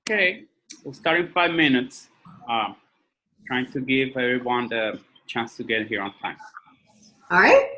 Okay, we'll start in 5 minutes. Trying to give everyone the chance to get here on time. All right.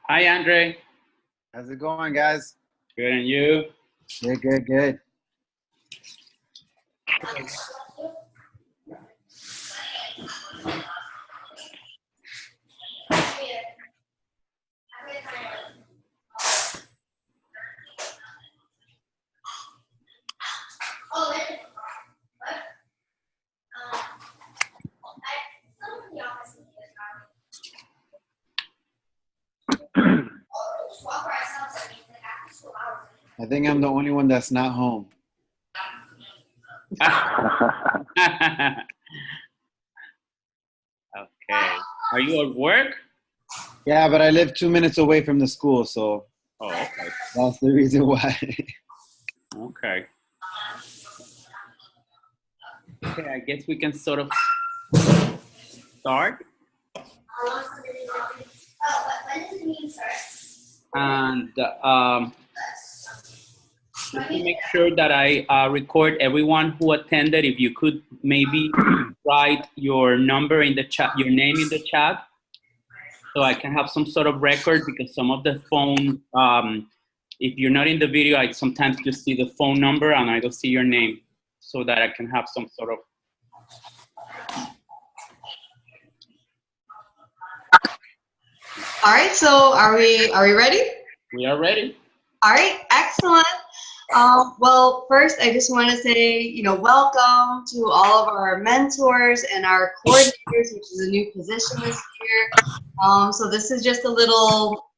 Hi, Andre. How's it going, guys? Good, and you? Good. I think I'm the only one that's not home. Okay. Are you at work? Yeah, but I live 2 minutes away from the school, so Oh, okay. that's the reason why. Okay. Okay, I guess we can sort of start. And just to make sure that I record everyone who attended, if you could maybe write your number in the chat, your name in the chat, so I can have some sort of record, because some of the phone, if you're not in the video, I sometimes just see the phone number and I don't see your name, so that I can have some sort of. All right. So are we ready? We are ready. All right. Excellent. Well, first, I just want to say, welcome to all of our mentors and our coordinators, which is a new position this year. So this is just a little,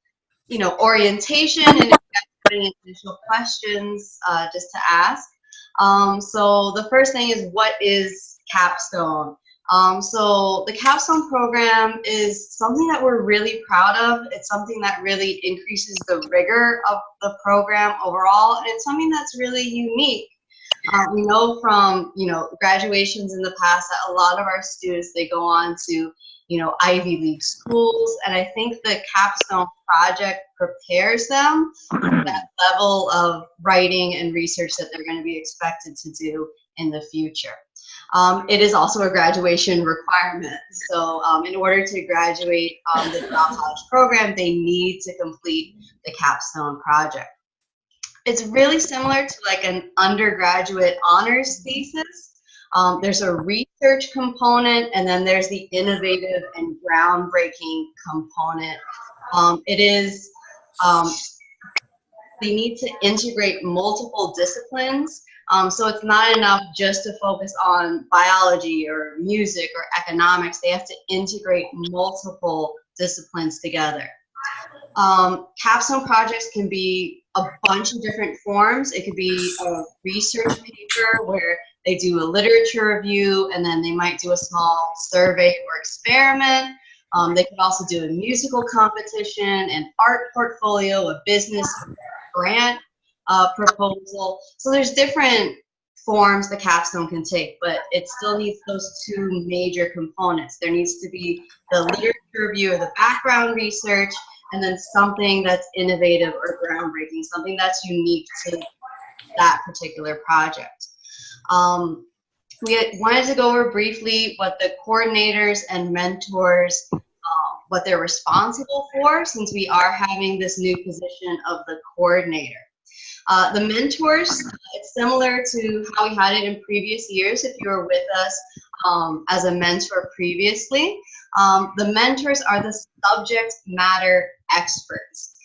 orientation, and if you guys have any additional questions, just to ask. So the first thing is, what is Capstone? So the Capstone program is something that we're really proud of. It's something that really increases the rigor of the program overall, and it's something that's really unique. We know from, graduations in the past that a lot of our students, they go on to, Ivy League schools, and I think the Capstone project prepares them for that level of writing and research that they're going to be expected to do in the future. It is also a graduation requirement. So in order to graduate the college program, they need to complete the Capstone project. It's really similar to like an undergraduate honors thesis. There's a research component, and then there's the innovative and groundbreaking component. It is, they need to integrate multiple disciplines. So it's not enough just to focus on biology or music or economics. They have to integrate multiple disciplines together. Capstone projects can be a bunch of different forms. It could be a research paper where they do a literature review, and then they might do a small survey or experiment. They could also do a musical competition, an art portfolio, a business grant proposal. So there's different forms the Capstone can take, but it still needs those two major components. There needs to be the literature review or the background research, and then something that's innovative or groundbreaking, something that's unique to that particular project. We wanted to go over briefly what the coordinators and mentors, what they're responsible for, since we are having this new position of the coordinator. The mentors, it's similar to how we had it in previous years if you were with us as a mentor previously. The mentors are the subject matter experts.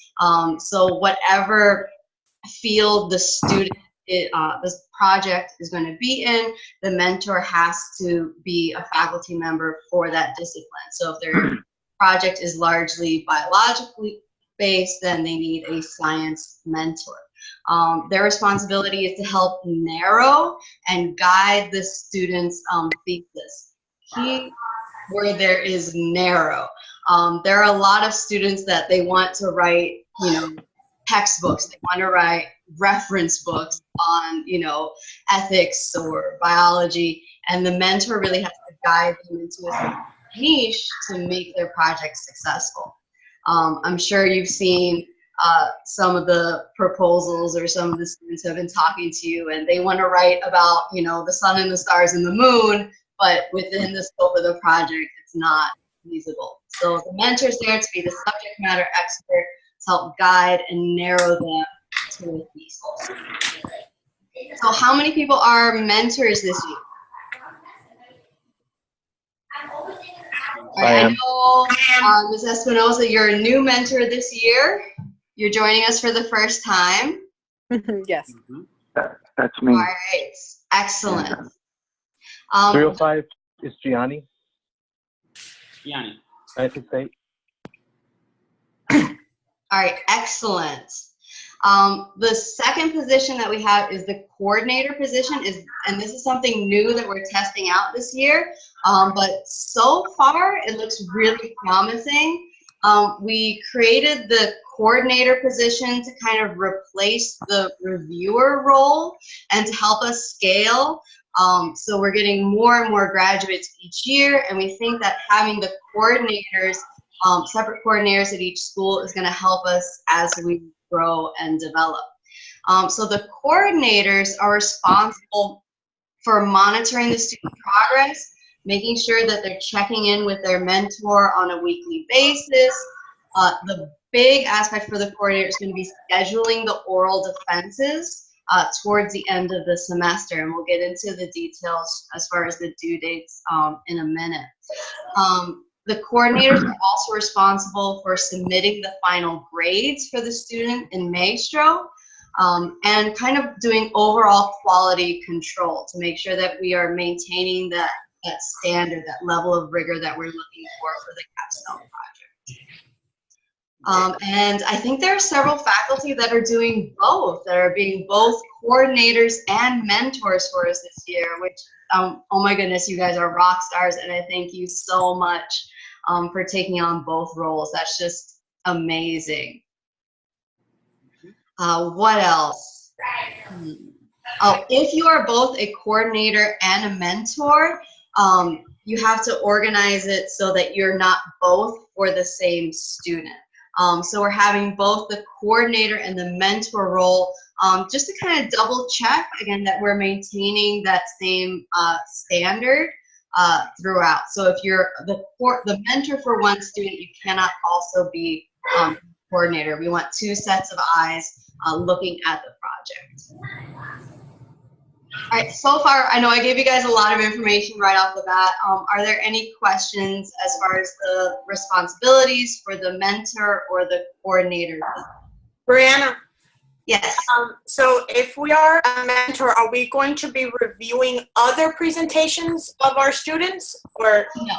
So whatever field the student, this project is going to be in, the mentor has to be a faculty member for that discipline. So if their project is largely biologically based, then they need a science mentor. Their responsibility is to help narrow and guide the student's thesis. Key word there is narrow. There are a lot of students that they want to write, textbooks. They want to write reference books on, ethics or biology, and the mentor really has to guide them into a niche to make their project successful. I'm sure you've seen some of the proposals, or some of the students have been talking to you, and they want to write about, the sun and the stars and the moon, but within the scope of the project, it's not feasible. So the mentor's there to be the subject matter expert, to help guide and narrow them to a thesis. So how many people are mentors this year? All right, I know, Ms. Espinosa, you're a new mentor this year. You're joining us for the first time. Yes. That's me. All right, excellent. 305 is Gianni. Gianni. 968. All right, excellent. The second position that we have is the coordinator position, and this is something new that we're testing out this year, but so far it looks really promising. We created the coordinator position to kind of replace the reviewer role and to help us scale. So we're getting more and more graduates each year, and we think that having the coordinators, separate coordinators at each school, is going to help us as we grow and develop. So the coordinators are responsible for monitoring the student progress, making sure that they're checking in with their mentor on a weekly basis. The big aspect for the coordinator is going to be scheduling the oral defenses towards the end of the semester, and we'll get into the details as far as the due dates in a minute. The coordinators are also responsible for submitting the final grades for the student in Maestro, and kind of doing overall quality control to make sure that we are maintaining that standard, that level of rigor that we're looking for the Capstone project. And I think there are several faculty that are doing both, that are being both coordinators and mentors for us this year, which, oh my goodness, you guys are rock stars, and I thank you so much for taking on both roles. That's just amazing. What else? Oh, if you are both a coordinator and a mentor, you have to organize it so that you're not both for the same student. So we're having both the coordinator and the mentor role, just to kind of double check, again, that we're maintaining that same standard throughout. So if you're the mentor for one student, you cannot also be coordinator. We want two sets of eyes looking at the project. All right, so far, I know I gave you guys a lot of information right off the bat. Are there any questions as far as the responsibilities for the mentor or the coordinator? Brianna? Yes. So if we are a mentor, are we going to be reviewing other presentations of our students, or? No.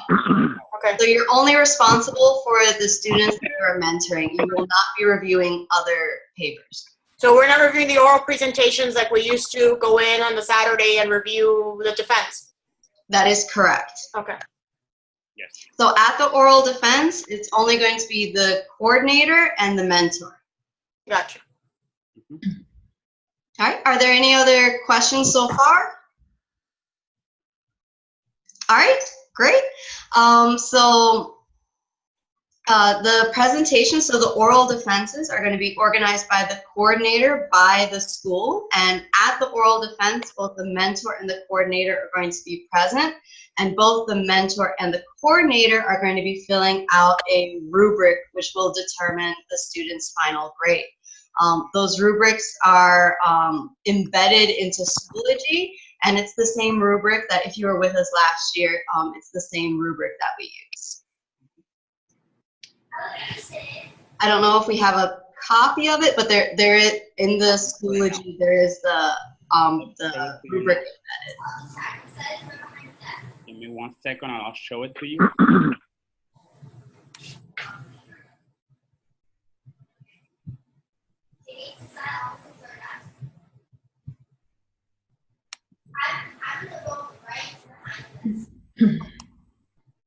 Okay. So you're only responsible for the students that you are mentoring. You will not be reviewing other papers. So we're not reviewing the oral presentations like we used to go in on the Saturday and review the defense? That is correct. Okay. Yes. So at the oral defense, it's only going to be the coordinator and the mentor. Gotcha. All right, are there any other questions so far? All right, great. The presentation, so the oral defenses are going to be organized by the coordinator by the school, and at the oral defense, both the mentor and the coordinator are going to be present, and both the mentor and the coordinator are going to be filling out a rubric which will determine the student's final grade. Those rubrics are embedded into Schoology, and it's the same rubric that if you were with us last year, it's the same rubric that we use. I don't know if we have a copy of it, but there is in the Schoology. There is the rubric embedded. Give me 1 second, and I'll show it to you.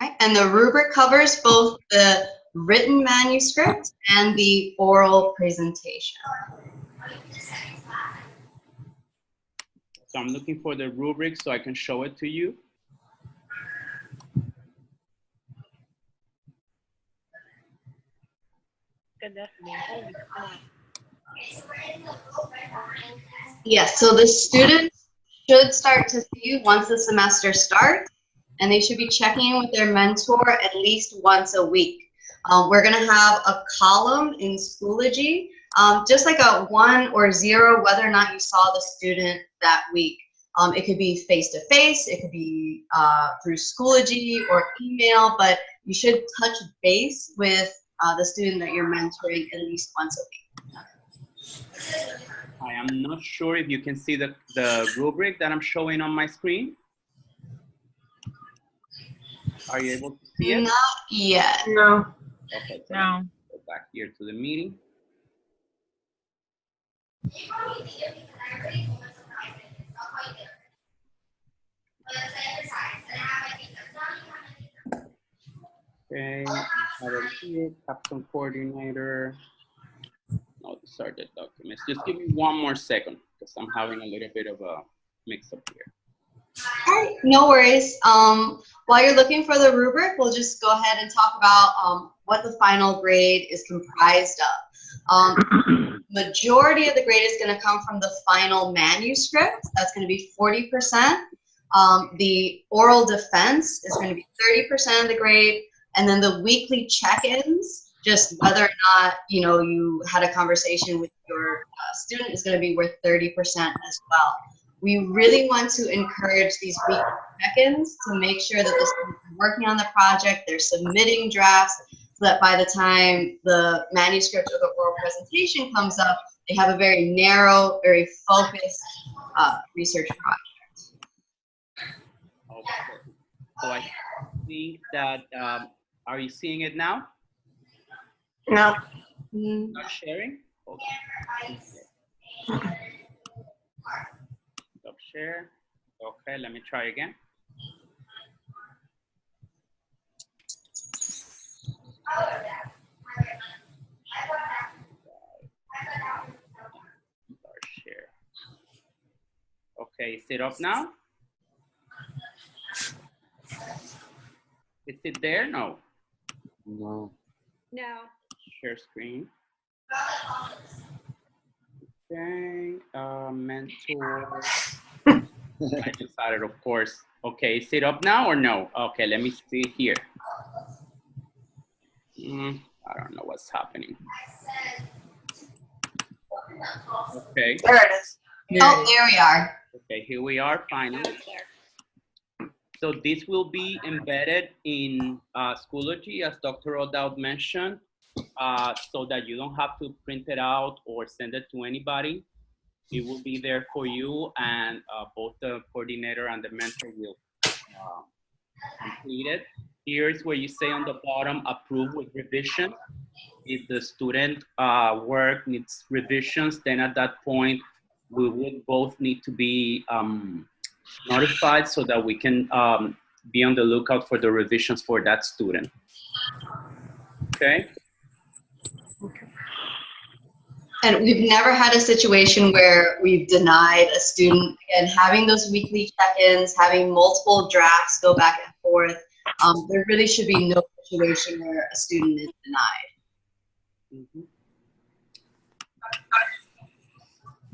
Right. And the rubric covers both the written manuscript and the oral presentation. So I'm looking for the rubric so I can show it to you. Yes, so the students should start to see once the semester starts, and they should be checking in with their mentor at least once a week. We're going to have a column in Schoology, just like a 1 or 0, whether or not you saw the student that week. It could be face-to-face, it could be through Schoology or email, but you should touch base with the student that you're mentoring at least once a week. I am not sure if you can see the rubric that I'm showing on my screen. Are you able to see it? Not yet. No. Okay, so No. go back here to the meeting. Okay, I have it here, Capstone coordinator. No, these are the documents. Just give me 1 more second because I'm having a little bit of a mix up here. All right, no worries. While you're looking for the rubric, we'll just go ahead and talk about what the final grade is comprised of. Majority of the grade is going to come from the final manuscript. That's going to be 40%. The oral defense is going to be 30% of the grade. And then the weekly check-ins, just whether or not, you know, you had a conversation with your student, is going to be worth 30% as well. We really want to encourage these weekly check-ins to make sure that the students are working on the project, they're submitting drafts, so that by the time the manuscript or the oral presentation comes up, they have a very narrow, very focused research project. Okay. So I think that, are you seeing it now? No. Not sharing? Okay. Stop share. Okay, let me try again. Start share. Okay, is it up now? Is it there? No. No. No. Share screen. Okay, mentor. I decided, of course. Okay, is it up now or no? Okay, let me see here. I don't know what's happening. Okay. There it is. Oh, there we are. Okay, here we are finally. So this will be embedded in Schoology, as Dr. O'Dowd mentioned, so that you don't have to print it out or send it to anybody. It will be there for you, and both the coordinator and the mentor will complete it. Here's where you say on the bottom, approve with revision. If the student work needs revisions, then at that point, we would both need to be notified so that we can be on the lookout for the revisions for that student. Okay? And we've never had a situation where we've denied a student. Again, having those weekly check-ins, having multiple drafts go back and forth, there really should be no situation where a student is denied. Mm-hmm.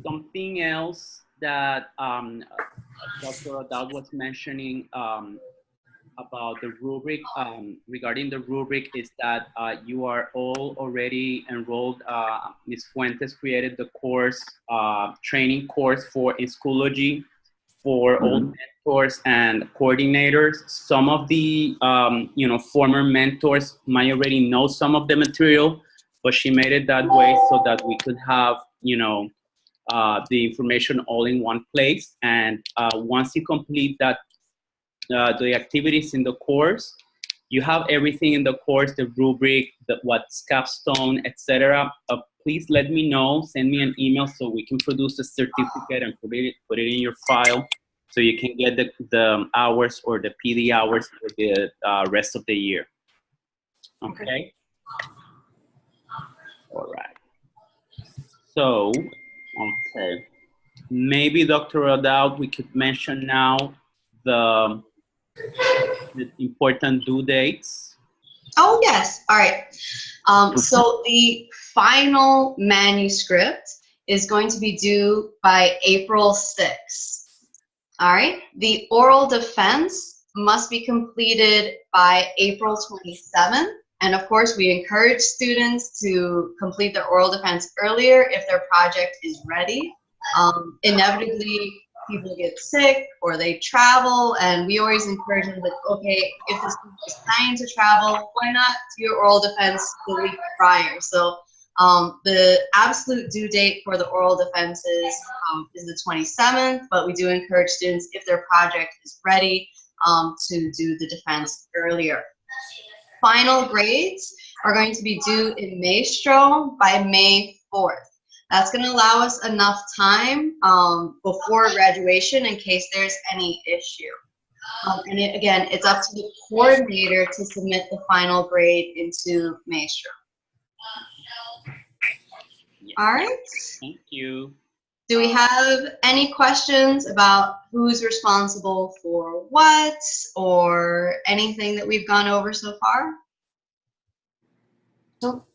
Something else that Dr. O'Dowd was mentioning about the rubric, regarding the rubric, is that you are all already enrolled. Ms. Fuentes created the course, training course for in Schoology for all mentors and coordinators. Some of the, former mentors might already know some of the material, but she made it that way so that we could have, the information all in one place. And once you complete that, the activities in the course, you have everything in the course, the rubric, what's capstone, etc. Please let me know, send me an email so we can produce a certificate and put it in your file so you can get the hours or the PD hours for the rest of the year. Okay? All right. So, okay. Maybe Dr. O'Dowd, we could mention now the important due dates. Oh, yes. All right. So the final manuscript is going to be due by April 6th. All right. The oral defense must be completed by April 27th. And of course, we encourage students to complete their oral defense earlier if their project is ready. Inevitably, people get sick or they travel, and we always encourage them, like, okay, if the student is planning to travel, why not do your oral defense the week prior? So the absolute due date for the oral defenses is the 27th, but we do encourage students, if their project is ready, to do the defense earlier. Final grades are going to be due in Maestro by May 4th. That's going to allow us enough time before graduation in case there's any issue. And again, it's up to the coordinator to submit the final grade into Maestro. All right. Thank you. Do we have any questions about who's responsible for what or anything that we've gone over so far? Nope.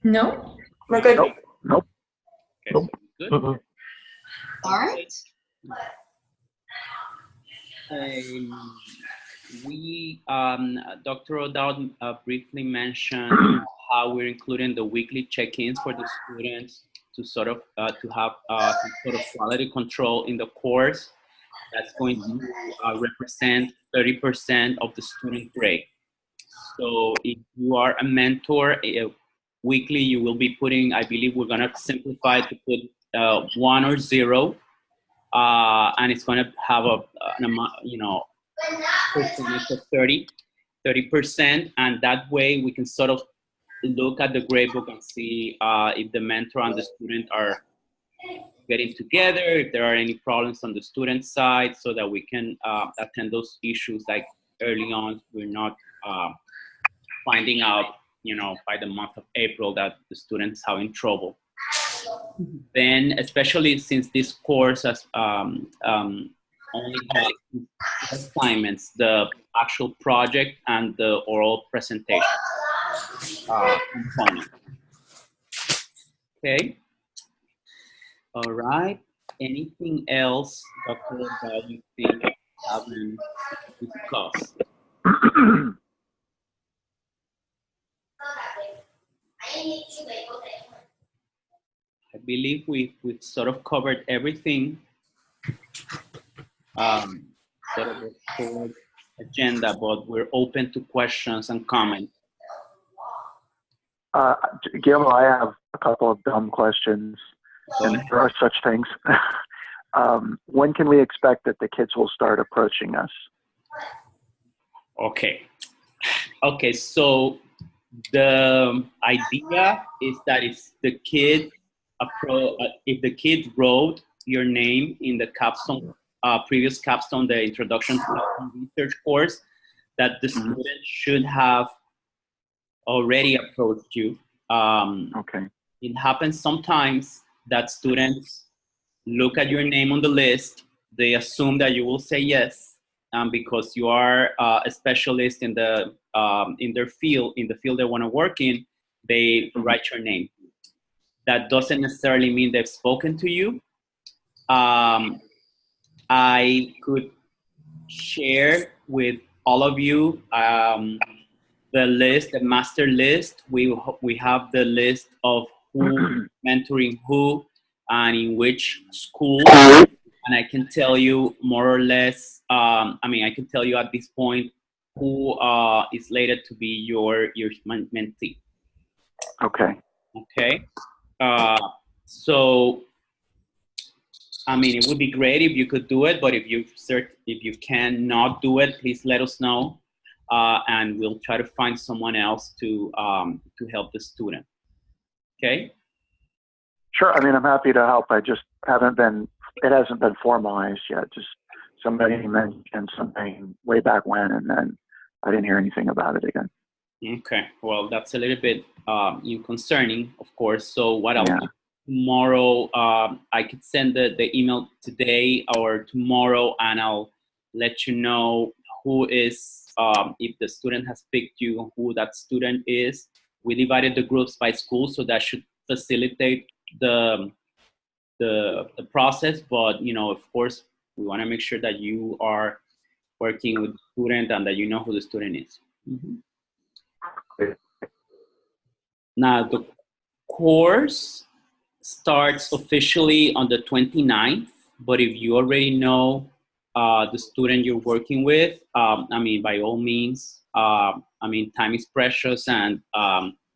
No? We're good. Nope. Okay, so good. Mm-mm. All right. Dr. O'Dowd briefly mentioned how we're including the weekly check-ins for the students to sort of to have some sort of quality control in the course. That's going to represent 30% of the student grade. So if you are a mentor, weekly you will be putting, I believe we're gonna simplify to put 1 or 0, and it's gonna have an amount, percentage of 30%, and that way we can sort of look at the gradebook and see if the mentor and the student are getting together, if there are any problems on the student side, so that we can attend those issues like early on. We're not finding out, by the month of April that the students having trouble. Then, especially since this course has only has assignments, the actual project and the oral presentation component. Okay. All right. Anything else, Dr., that you think we haven't discussed? I believe we've sort of covered everything. Sort of a short agenda, but we're open to questions and comments. Guillermo, I have a couple of dumb questions, and there are such things. When can we expect that the kids will start approaching us? Okay. Okay, so the idea is that if the kid wrote your name in the capstone, previous capstone, the introduction to Capstone research course, that the student should have already approached you. Okay. It happens sometimes that students look at your name on the list, they assume that you will say yes, because you are a specialist in their field, in the field they want to work in, they write your name. That doesn't necessarily mean they've spoken to you. I could share with all of you the list, the master list. We have the list of who mentoring who and in which school. And I can tell you more or less. I can tell you at this point who is slated to be your mentee. Okay. Okay. So it would be great if you could do it, but if you cannot do it, please let us know, and we'll try to find someone else to help the student. Okay. Sure. I'm happy to help. I just haven't been. It hasn't been formalized yet. Just somebody mentioned something way back when, and then I didn't hear anything about it again. Okay. Well, that's a little bit concerning, of course. So what I'll do tomorrow, I could send the email today or tomorrow, and I'll let you know who is, if the student has picked you, who that student is. We divided the groups by school, so that should facilitate the process. But of course, we want to make sure that you are working with the student and that you know who the student is. Mm-hmm. Now, the course starts officially on the 29th, but if you already know the student you're working with, by all means, time is precious, and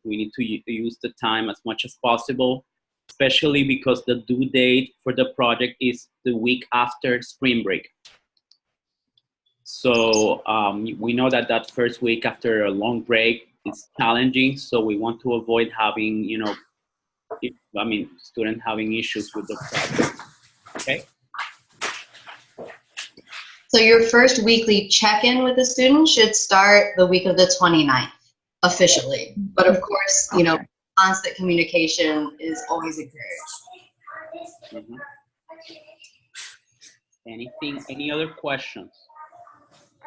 we need to use the time as much as possible, especially because the due date for the project is the week after spring break. So we know that first week after a long break is challenging, so we want to avoid having, student having issues with the project. Okay. So your first weekly check-in with the student should start the week of the 29th, officially. But of course, constant communication is always encouraged. Mm-hmm. Any other questions?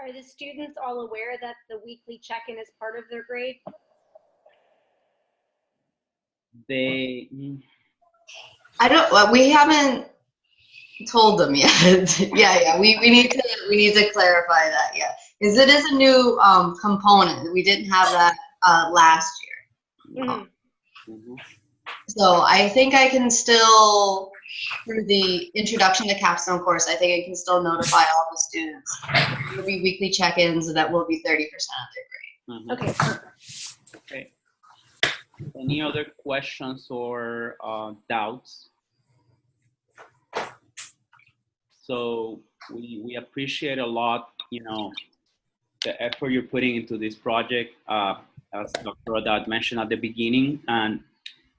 Are the students all aware that the weekly check-in is part of their grade? We haven't told them yet. Yeah. We need to clarify that. Yeah, because it is a new component. We didn't have that last year. Mm-hmm. So I think I can still, through the introduction to Capstone course, I think I can still notify all the students. There will be weekly check-ins, and that will be 30% of their grade. Mm-hmm. Okay. Any other questions or doubts? So we appreciate a lot, the effort you're putting into this project, as Dr. Haddad mentioned at the beginning, and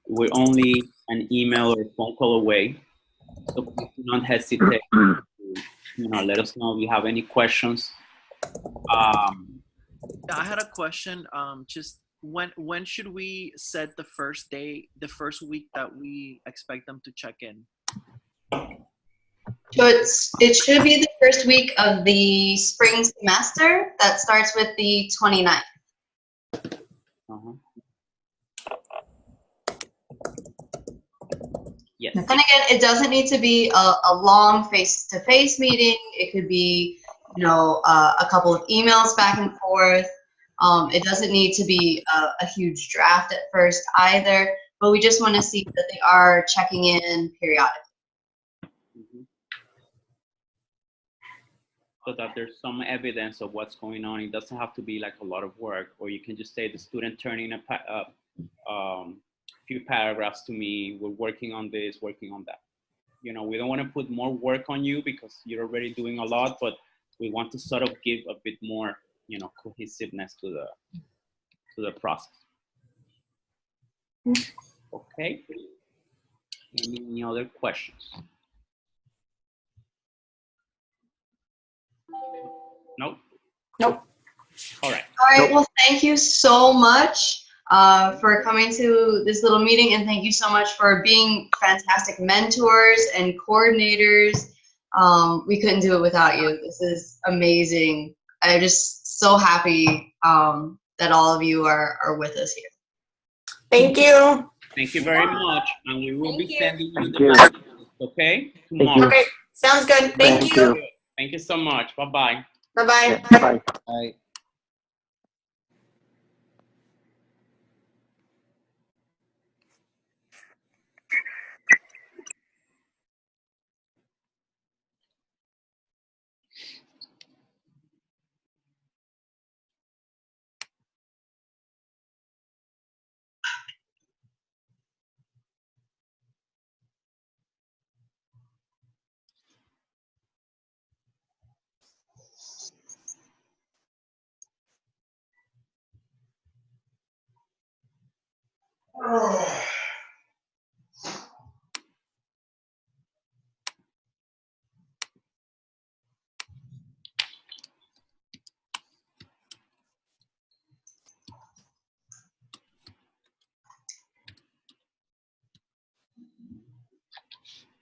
we're only an email or phone call away. So please do not hesitate to, let us know if you have any questions. I had a question. Just when should we set the first week that we expect them to check in? So it should be the first week of the spring semester. That starts with the 29th. Uh-huh. Yes. And again, it doesn't need to be a long face-to-face meeting. It could be, a couple of emails back and forth. It doesn't need to be a huge draft at first either, but we just want to see that they are checking in periodically. Mm-hmm. So that there's some evidence of what's going on. It doesn't have to be like a lot of work, or you can just say the student turning a few paragraphs to me. We're working on this, working on that. We don't want to put more work on you because you're already doing a lot, but we want to sort of give a bit more, cohesiveness to the process. Okay. Any other questions? Nope. All right. Well, thank you so much for coming to this little meeting, and thank you so much for being fantastic mentors and coordinators. We couldn't do it without you. This is amazing. I'm just so happy that all of you are with us here. Thank you. Thank you very much, and we will be sending you Thank the you. messages, okay? Tomorrow. Okay, sounds good. Thank you. Thank you so much. Bye-bye. Bye-bye. Yeah, bye. I,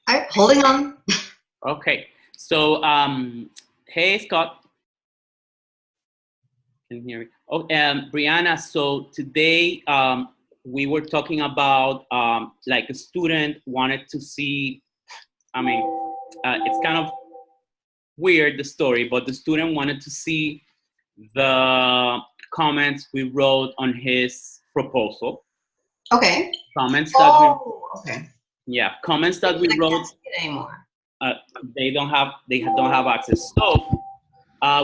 All right, holding on. Okay. So, hey, Scott. Can you hear me? Oh, Brianna. So today we were talking about like a student wanted to see. I mean, it's kind of weird the story, but the student wanted to see the comments we wrote on his proposal. Okay. Comments that we, Okay. yeah, comments that I we can't wrote. see it anymore. They don't have access. So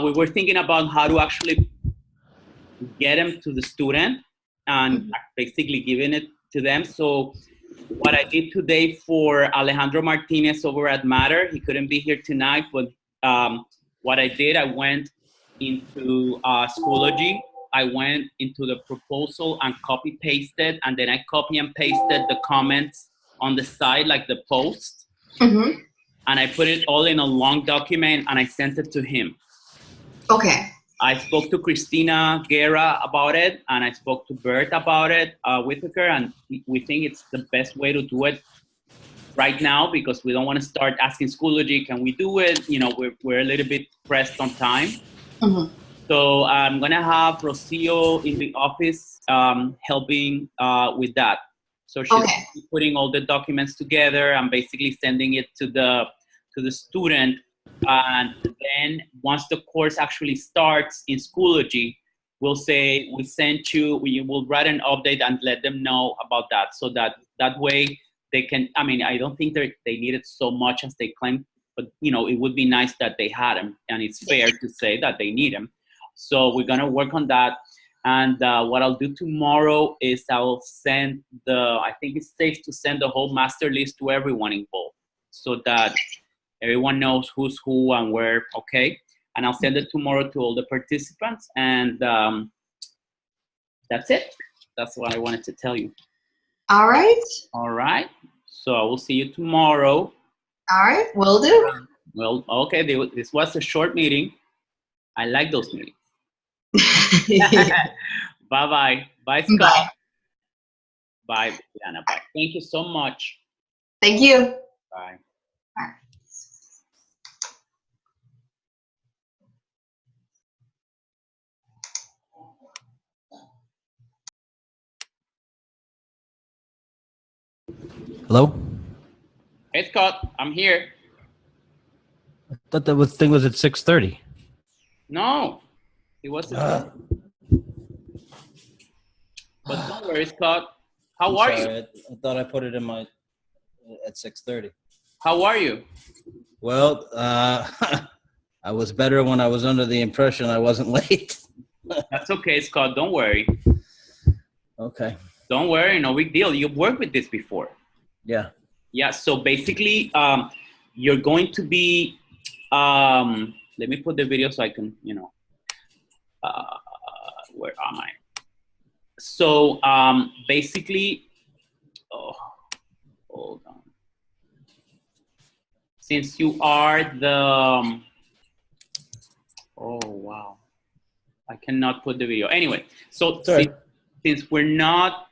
we were thinking about how to actually get them to the student and basically giving it to them. So what I did today for Alejandro Martinez over at Matter, he couldn't be here tonight, but what I did, I went into Schoology. I went into the proposal and copy pasted, and then I copy and pasted the comments on the side, like the post, Mm-hmm. and I put it all in a long document and I sent it to him. Okay. I spoke to Christina Guerra about it, and I spoke to Bert about it, Whitaker, and we think it's the best way to do it right now because we don't want to start asking Schoology, can we do it? You know, we're a little bit pressed on time. Mm-hmm. So I'm gonna have Rocio in the office helping with that. So she's Okay. putting all the documents together and basically sending it to the student. And then once the course actually starts in Schoology, we'll say we sent you. We will write an update and let them know about that, so that way they can. I mean, I don't think they need it so much as they claim, but you know, it would be nice that they had them, and it's fair to say that they need them. So we're gonna work on that. And what I'll do tomorrow is I'll send I think it's safe to send the whole master list to everyone involved so that everyone knows who's who and where, okay? And I'll send it tomorrow to all the participants. And that's it. That's what I wanted to tell you. All right. All right. So I will see you tomorrow. All right. Will do. Well, okay, this was a short meeting. I like those meetings. Bye-bye. Bye, Scott. Bye. Bye, Diana. Bye. Thank you so much. Thank you. Bye. All right. Hello? Hey, Scott. I'm here. I thought that thing was at 6:30. No, it wasn't. But don't worry, Scott. How are you? I thought I put it in my at 6:30. How are you? Well, I was better when I was under the impression I wasn't late. That's okay, Scott. Don't worry. Okay. Don't worry. No big deal. You've worked with this before. Yeah. Yeah. So basically, you're going to be. Let me put the video so I can, you know. Where am I? So basically, oh, hold on. Since you are the, oh wow, I cannot put the video. Anyway, so Sorry. since we're not,